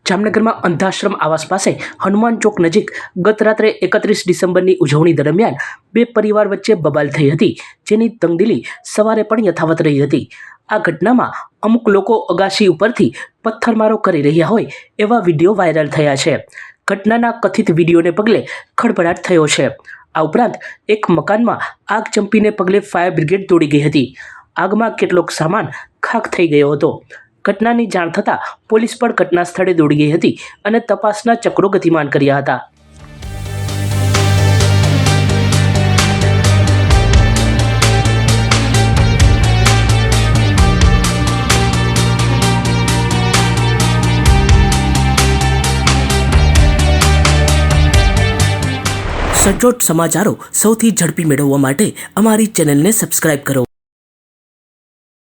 જામનગરમાં અંધાશ્રમ આવાસ પાસે હનુમાન ચોક નજીક ગત રાત્રે 31 ડિસેમ્બરની ઉજવણી દરમિયાન બે પરિવાર વચ્ચે બબાલ થઈ હતી, જેની તંગદિલી સવારે પણ યથાવત રહી હતી। આ ઘટનામાં અમુક લોકો અગાશી ઉપરથી પથ્થરમારો કરી રહ્યા હોય એવા વિડીયો વાયરલ થયા છે। ઘટનાના કથિત વિડીયોને પગલે ખળભળાટ થયો છે। આ ઉપરાંત એક મકાનમાં આગ ચંપીને પગલે ફાયર બ્રિગેડ દોડી ગઈ હતી। આગમાં કેટલોક સામાન ખાખ થઈ ગયો હતો। ઘટનાની જાણ થતાં પોલીસ પણ ઘટના સ્થળે દોડી ગઈ હતી અને તપાસના ચક્રો ગતિમાન કર્યા હતા। સચોટ સમાચારો સૌથી ઝડપી મેળવવા માટે અમારી ચેનલને સબસ્ક્રાઇબ કરો।